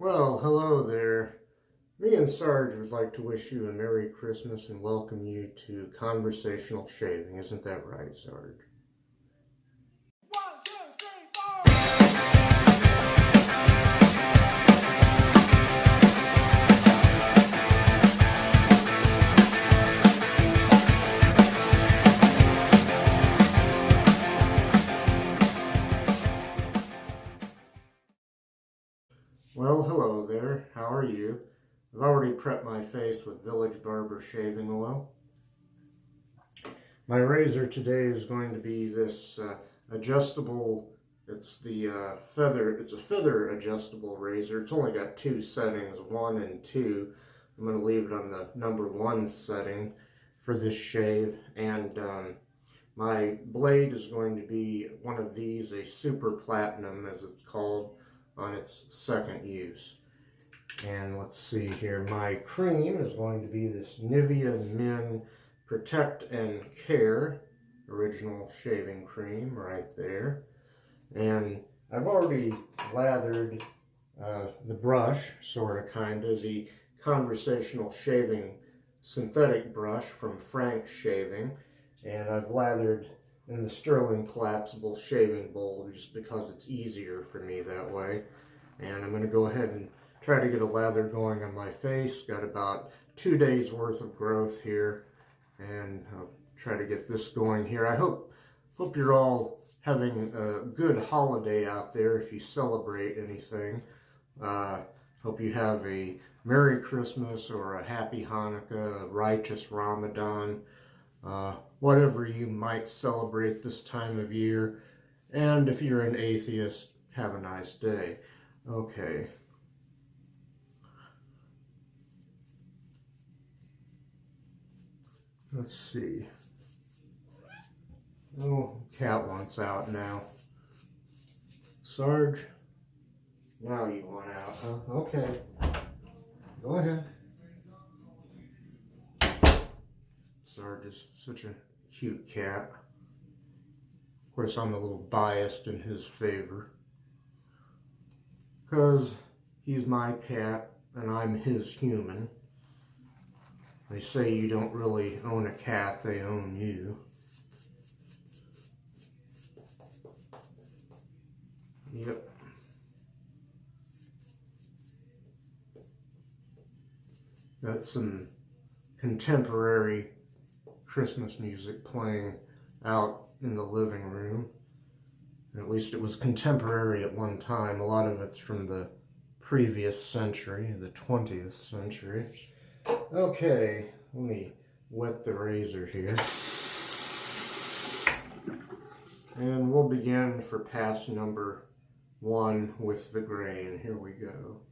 Well, hello there. Me and Sarge would like to wish you a Merry Christmas and welcome you to Conversational Shaving. Isn't that right, Sarge? One, two, three, four. Well, hello there. How are you? I've already prepped my face with Village Barber shaving oil. My razor today is going to be this adjustable, it's a feather adjustable razor. It's only got two settings, 1 and 2. I'm going to leave it on the number 1 setting for this shave, and my blade is going to be one of these, a Super Platinum as it's called, on its second use. And let's see here, my cream is going to be this Nivea Men Protect Care original shaving cream right there. And I've already lathered the brush, sort of, kind of, the Conversational Shaving synthetic brush from Frank's Shaving. And I've lathered in the Stirling collapsible shaving bowl just because it's easier for me that way. And I'm going to go ahead and try to get a lather going on my face. Got about 2 days worth of growth here, and I'll try to get this going here. I hope you're all having a good holiday out there if you celebrate anything. Hope you have a Merry Christmas or a Happy Hanukkah, a righteous Ramadan, whatever you might celebrate this time of year. And if you're an atheist, have a nice day. Okay. Let's see. Oh, cat wants out now. Sarge, now you want out, huh? Okay. Go ahead. Sarge is such a cute cat. Of course, I'm a little biased in his favor, because he's my cat and I'm his human. They say you don't really own a cat, they own you. Yep. Got some contemporary Christmas music playing out in the living room. At least it was contemporary at one time. A lot of it's from the previous century, the 20th century. Okay, let me wet the razor here. And we'll begin for pass number 1 with the grain. Here we go.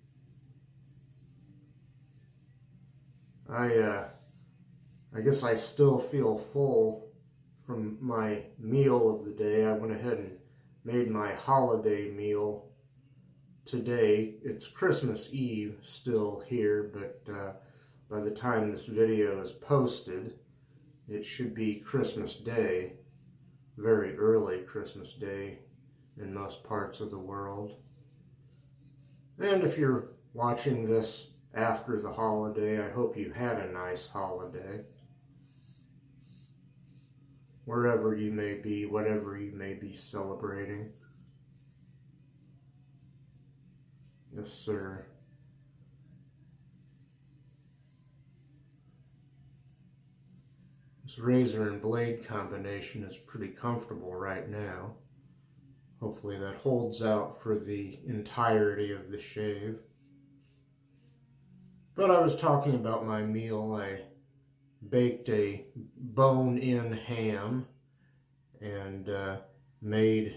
I guess I still feel full from my meal of the day. I went ahead and made my holiday meal today. It's Christmas Eve still here, but by the time this video is posted, it should be Christmas Day, very early Christmas Day in most parts of the world. And if you're watching this after the holiday, I hope you had a nice holiday. Wherever you may be, whatever you may be celebrating. Yes, sir. This razor and blade combination is pretty comfortable right now. Hopefully that holds out for the entirety of the shave. But I was talking about my meal. I baked a bone-in ham and made,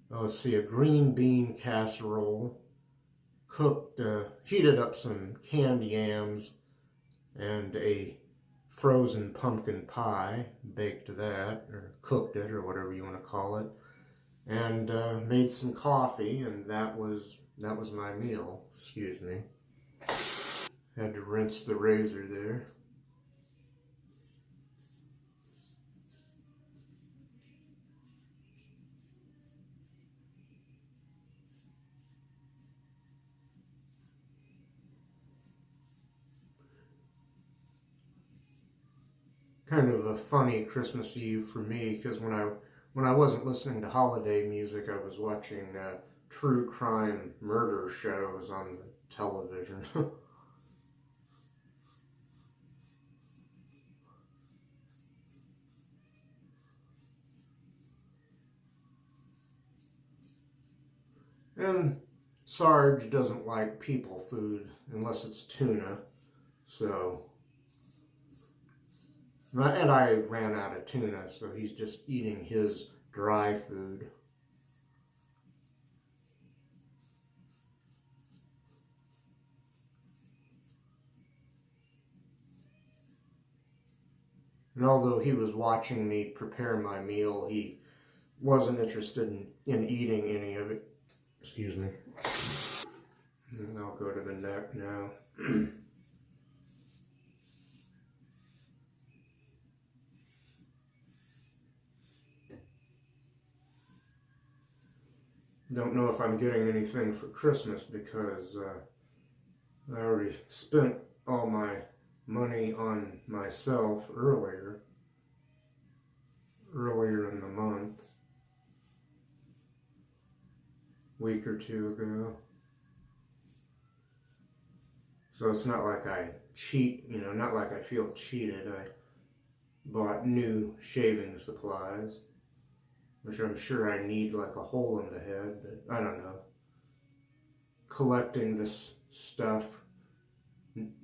a green bean casserole, heated up some canned yams and a frozen pumpkin pie, baked that, or cooked it, or whatever you want to call it, and made some coffee, and that was my meal. Excuse me. Had to rinse the razor there. kind of a funny Christmas Eve for me, because when I wasn't listening to holiday music, I was watching true crime murder shows on the television. And Sarge doesn't like people food unless it's tuna, so. And I ran out of tuna, so he's just eating his dry food. And although he was watching me prepare my meal, he wasn't interested in eating any of it. Excuse me. And I'll go to the neck now. Don't know if I'm getting anything for Christmas because I already spent all my money on myself earlier in the month, week or two ago. So it's not like I cheat, not like I feel cheated. I bought new shaving supplies, which I'm sure I need like a hole in the head, but I don't know. Collecting this stuff,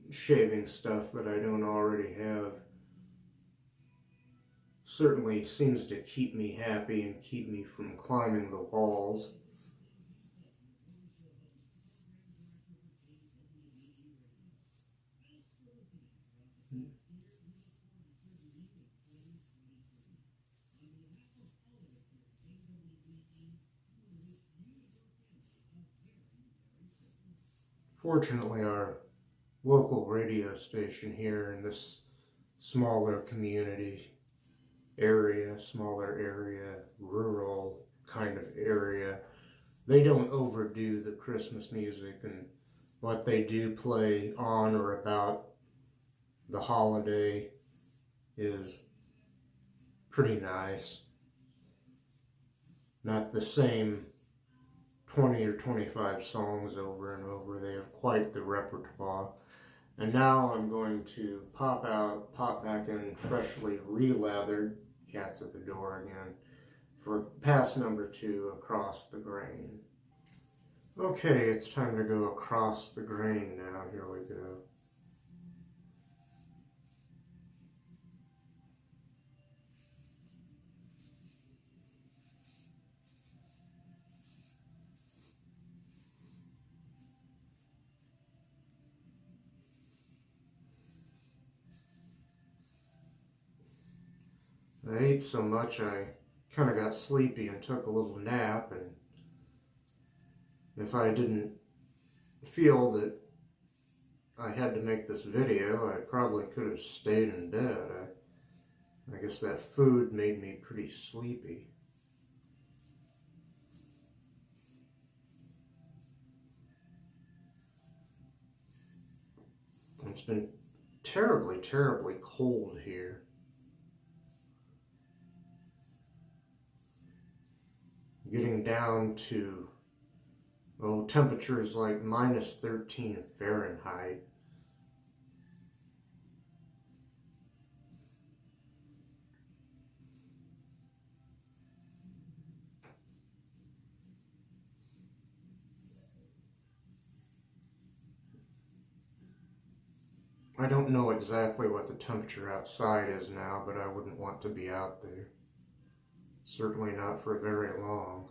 shaving stuff that I don't already have, certainly seems to keep me happy and keep me from climbing the walls. Fortunately, our local radio station here in this smaller area, rural kind of area, they don't overdo the Christmas music, and what they do play on or about the holiday is pretty nice. Not the same 20 or 25 songs over and over. They have quite the repertoire. And now I'm going to pop back in freshly re-lathered, cat's at the door again, for pass number 2, across the grain. Okay, it's time to go across the grain now. Here we go. I ate so much I kind of got sleepy and took a little nap, and if I didn't feel that I had to make this video, I probably could have stayed in bed. I guess that food made me pretty sleepy. It's been terribly, terribly cold here. Getting down to, temperatures like -13 Fahrenheit. I don't know exactly what the temperature outside is now, but I wouldn't want to be out there. Certainly not for very long.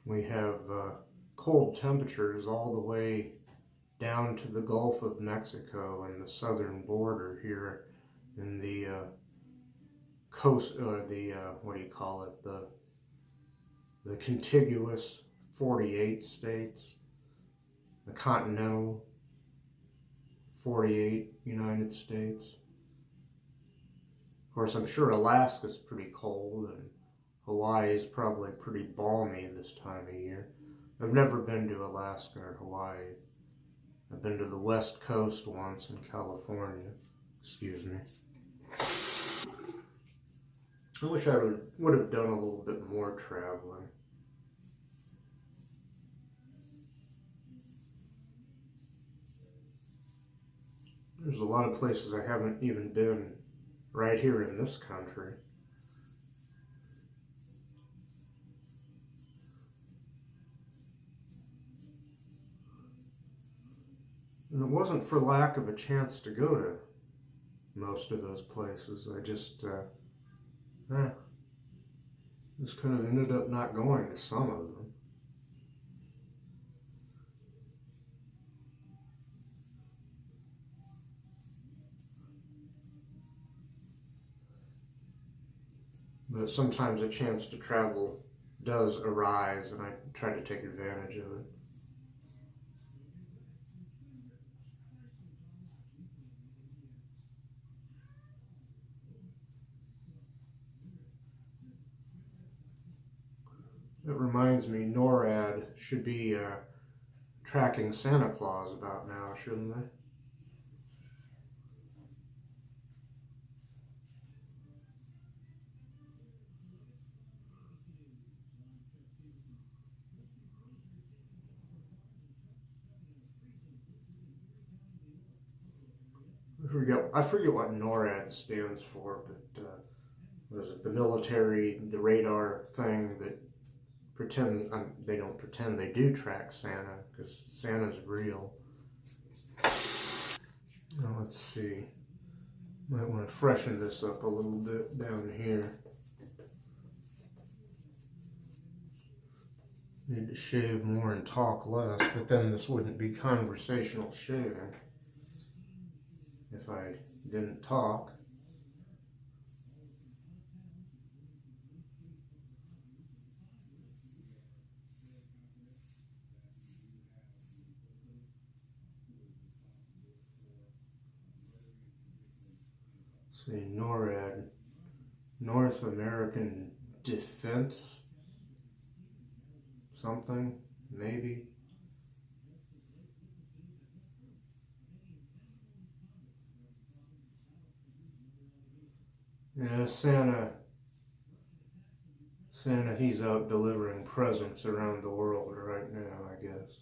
We have cold temperatures all the way down to the Gulf of Mexico and the southern border here in the coast, or what do you call it, the contiguous 48 states, the continental 48 United States. Of course, I'm sure Alaska's pretty cold, and Hawaii is probably pretty balmy this time of year. I've never been to Alaska or Hawaii. I've been to the West Coast once in California. Excuse me. I wish I would have done a little bit more traveling. There's a lot of places I haven't even been right here in this country. And it wasn't for lack of a chance to go to most of those places. I just kind of ended up not going to some of them. But sometimes a chance to travel does arise, and I try to take advantage of it. That reminds me, NORAD should be tracking Santa Claus about now, shouldn't they? I forget what NORAD stands for, but was it the military, the radar thing that they don't pretend, they do track Santa, because Santa's real. Now let's see. Might want to freshen this up a little bit down here. Need to shave more and talk less, but then this wouldn't be conversational shaving if I didn't talk. See, NORAD, North American Defense something, maybe. Yeah, Santa, he's out delivering presents around the world right now, I guess.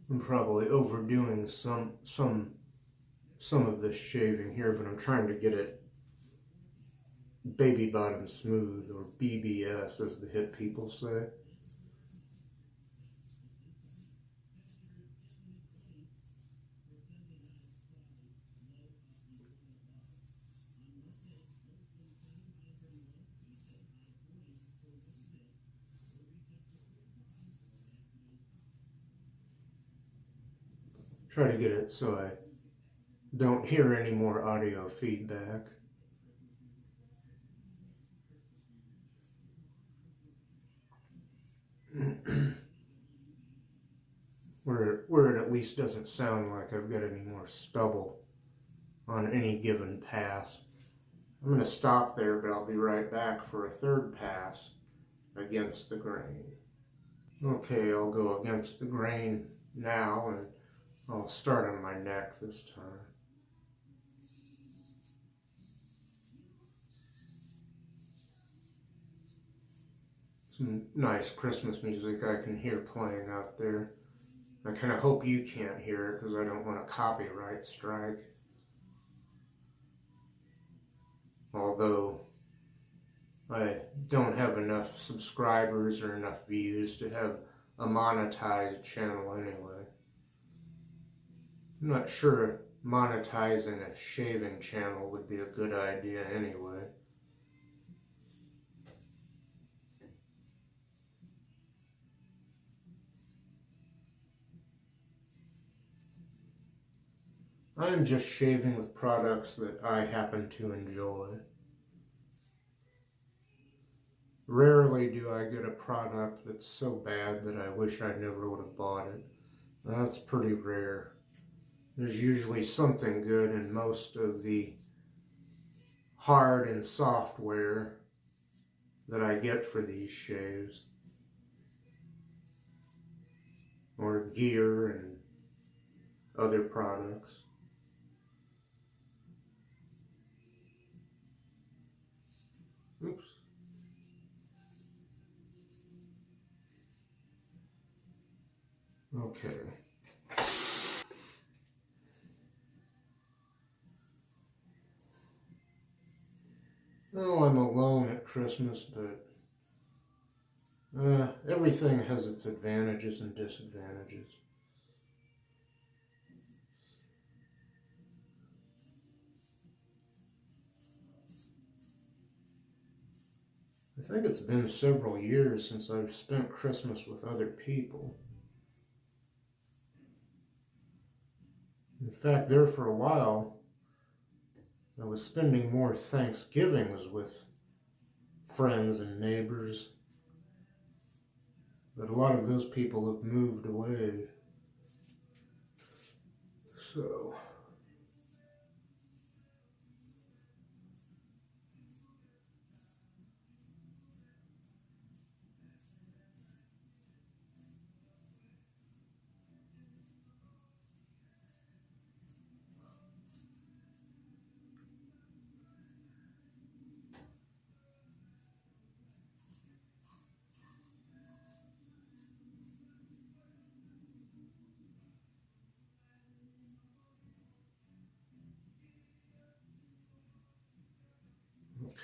I'm probably overdoing some of this shaving here, but I'm trying to get it baby bottom smooth, or BBS as the hip people say. Try to get it so I don't hear any more audio feedback. where it at least doesn't sound like I've got any more stubble on any given pass. I'm going to stop there, but I'll be right back for a third pass against the grain. Okay, I'll go against the grain now, and I'll start on my neck this time. Some nice Christmas music I can hear playing out there. I kind of hope you can't hear it because I don't want a copyright strike. Although I don't have enough subscribers or enough views to have a monetized channel anyway. I'm not sure monetizing a shaving channel would be a good idea anyway. I'm just shaving with products that I happen to enjoy. Rarely do I get a product that's so bad that I wish I never would have bought it. That's pretty rare. There's usually something good in most of the hard and software that I get for these shaves, or gear and other products. Oops. Okay. Well, I'm alone at Christmas, but everything has its advantages and disadvantages. I think it's been several years since I've spent Christmas with other people. In fact, there for a while, I was spending more Thanksgivings with friends and neighbors, but a lot of those people have moved away. So,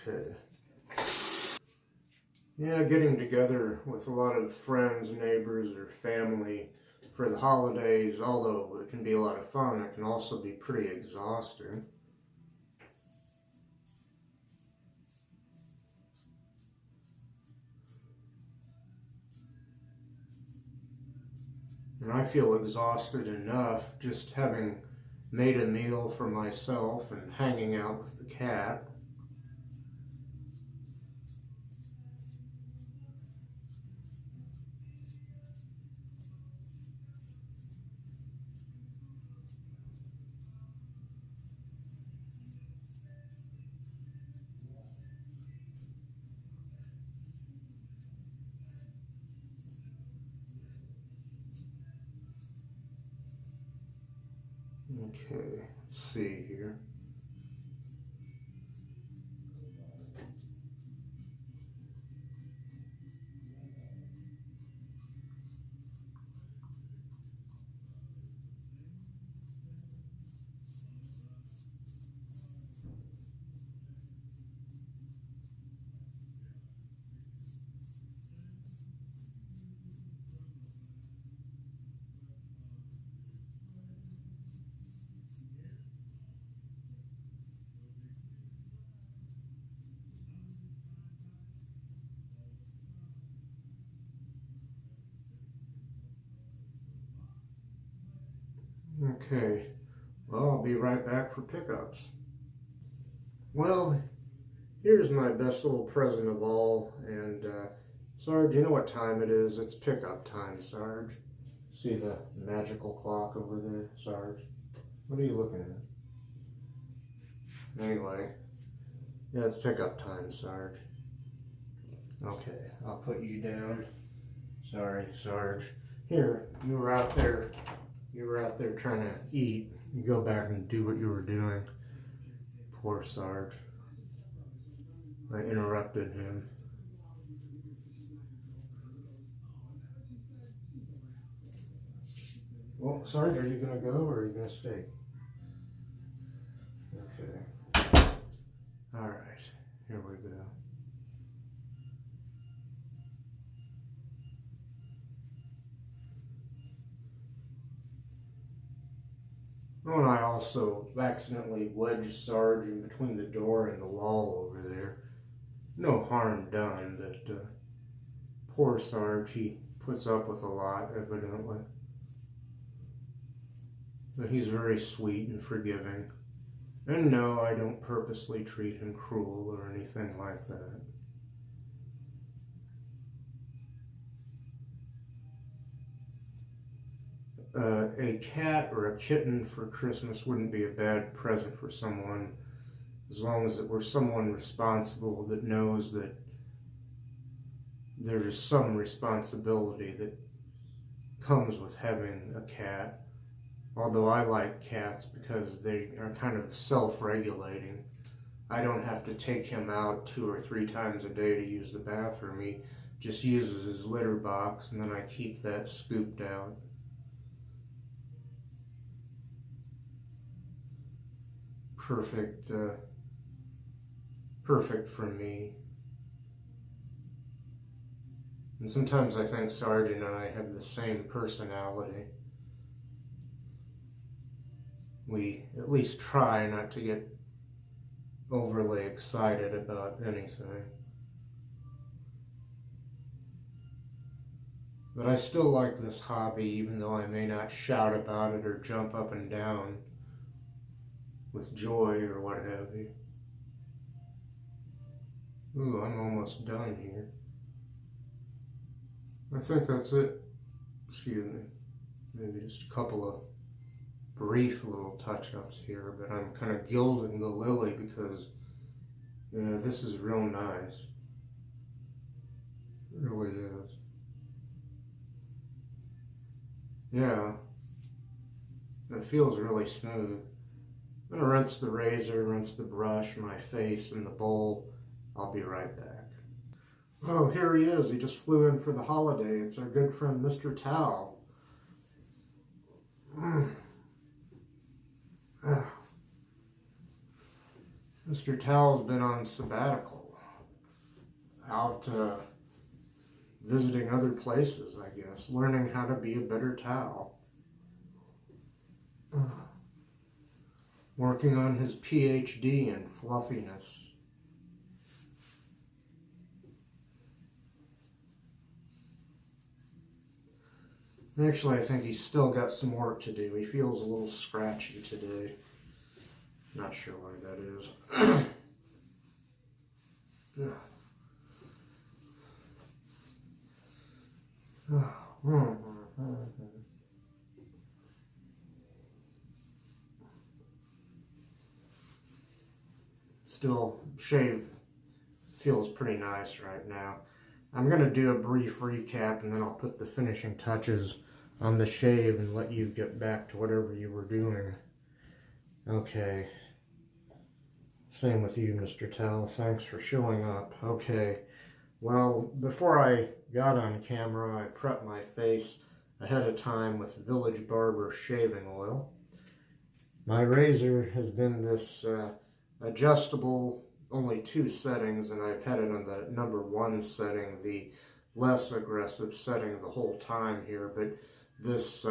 okay. Yeah, getting together with a lot of friends, neighbors, or family for the holidays, although it can be a lot of fun, it can also be pretty exhausting. And I feel exhausted enough just having made a meal for myself and hanging out with the cat. Okay, let's see here. Okay, well, I'll be right back for pickups. Well, here's my best little present of all, and Sarge, you know what time it is? It's pickup time, Sarge. See the magical clock over there, Sarge? What are you looking at? Anyway, yeah, it's pickup time, Sarge. Okay, I'll put you down. Sorry, Sarge. Here, you were out there trying to eat. You go back and do what you were doing. Poor Sarge. I interrupted him. Well, Sarge, are you gonna go or are you gonna stay? Okay. All right, here we go. Oh, and I also accidentally wedged Sarge in between the door and the wall over there. No harm done, but poor Sarge, he puts up with a lot, evidently. but he's very sweet and forgiving. And no, I don't purposely treat him cruel or anything like that. A cat or a kitten for Christmas wouldn't be a bad present for someone, as long as it were someone responsible that knows that there is some responsibility that comes with having a cat. Although I like cats because they are kind of self-regulating. I don't have to take him out 2 or 3 times a day to use the bathroom. He just uses his litter box, and then I keep that scooped out. Perfect for me. And sometimes I think Sarge and I have the same personality. We at least try not to get overly excited about anything. But I still like this hobby, even though I may not shout about it or jump up and down with joy or what have you. Ooh, I'm almost done here. I think that's it. Excuse me. Maybe just a couple of brief little touch-ups here, but I'm kind of gilding the lily because, you know, this is real nice. It really is. Yeah. It feels really smooth. I'm gonna rinse the razor, rinse the brush, my face, and the bowl. I'll be right back. Oh, here he is. He just flew in for the holiday. It's our good friend, Mr. Towel. Mr. Towel's been on sabbatical. Out visiting other places, I guess. Learning how to be a better towel. Working on his PhD in fluffiness. Actually, I think he's still got some work to do. He feels a little scratchy today. Not sure why that is. Still, shave feels pretty nice right now. I'm going to do a brief recap and then I'll put the finishing touches on the shave and let you get back to whatever you were doing. Okay. Same with you, Mr. Towel. Thanks for showing up. Okay. Well, before I got on camera, I prepped my face ahead of time with Village Barber shaving oil. My razor has been this adjustable, only 2 settings, and I've had it on the number 1 setting, the less aggressive setting the whole time here, but this,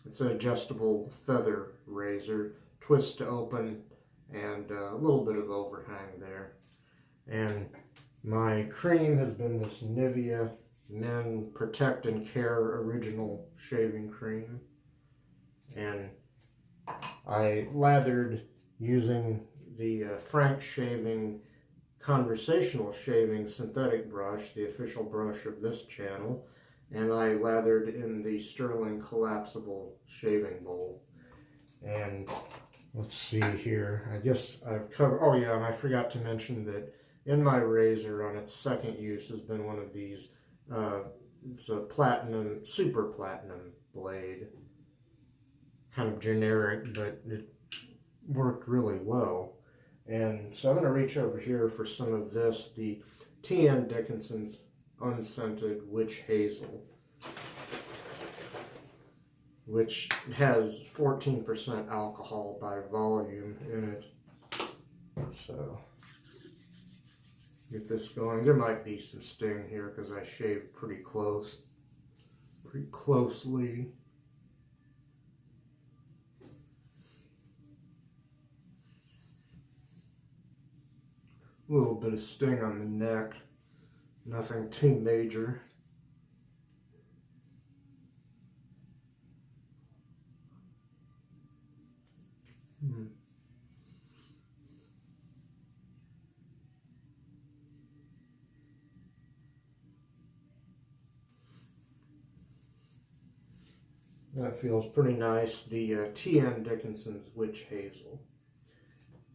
it's an adjustable feather razor, twist to open, and a little bit of overhang there. And my cream has been this Nivea Men Protect Care original shaving cream. And I lathered using the Frank Shaving Conversational Shaving synthetic brush, the official brush of this channel, and I lathered in the Stirling collapsible shaving bowl. And let's see here, I guess I've covered, oh yeah, and I forgot to mention that in my razor on its second use has been one of these, it's a platinum, super platinum blade. Kind of generic, but it worked really well. And so I'm going to reach over here for some of this, the T.N. Dickinson's unscented witch hazel, which has 14% alcohol by volume in it. So get this going. There might be some sting here because I shaved pretty closely. A little bit of sting on the neck, nothing too major. That feels pretty nice. The TN Dickinson's Witch Hazel.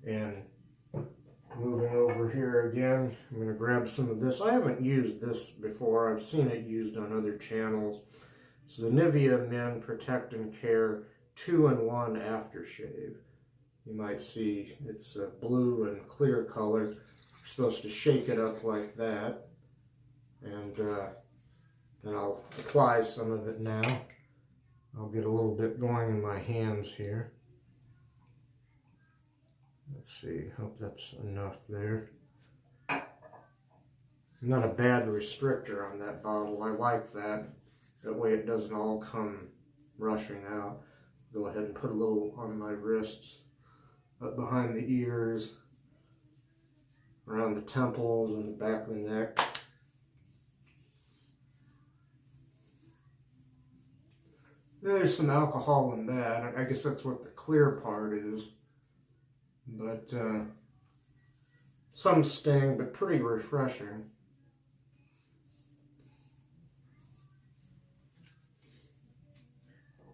And moving over here again, I'm going to grab some of this. I haven't used this before. I've seen it used on other channels. It's the Nivea Men Protect Care 2-in-1 Aftershave. You might see it's a blue and clear color. You're supposed to shake it up like that. And then I'll apply some of it now. I'll get a little bit going in my hands here. Let's see, hope that's enough there. Not a bad restrictor on that bottle. I like that. That way it doesn't all come rushing out. Go ahead and put a little on my wrists, up behind the ears, around the temples and the back of the neck. There's some alcohol in that. I guess that's what the clear part is. But some sting, but pretty refreshing.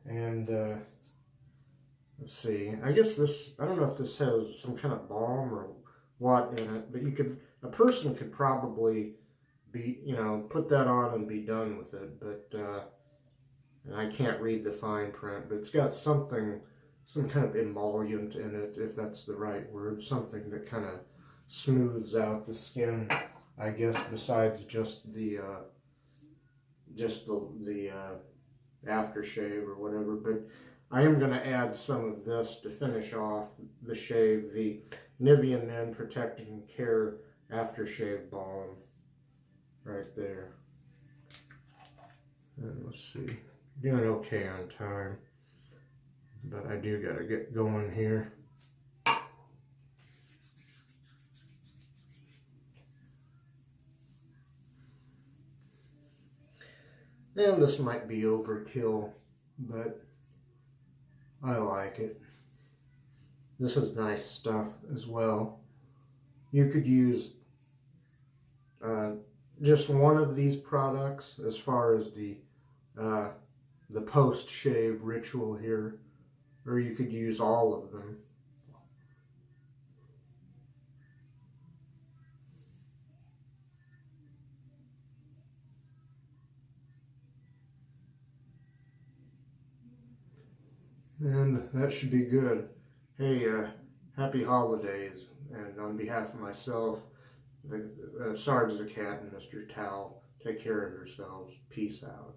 And let's see. I guess this, I don't know if this has some kind of balm or what in it, but a person could probably be, put that on and be done with it. But and I can't read the fine print, but it's got some kind of emollient in it, if that's the right word, something that kind of smooths out the skin, I guess, besides just the aftershave or whatever. But I am going to add some of this to finish off the shave, the Nivea Men Protect Care Aftershave Balm, right there. And let's see. Doing okay on time, but I do got to get going here. And this might be overkill, but I like it. This is nice stuff as well. You could use just one of these products as far as the post-shave ritual here, or you could use all of them. And that should be good. Hey, happy holidays, and on behalf of myself, Sarge the Cat, and Mr. Towel, take care of yourselves. Peace out.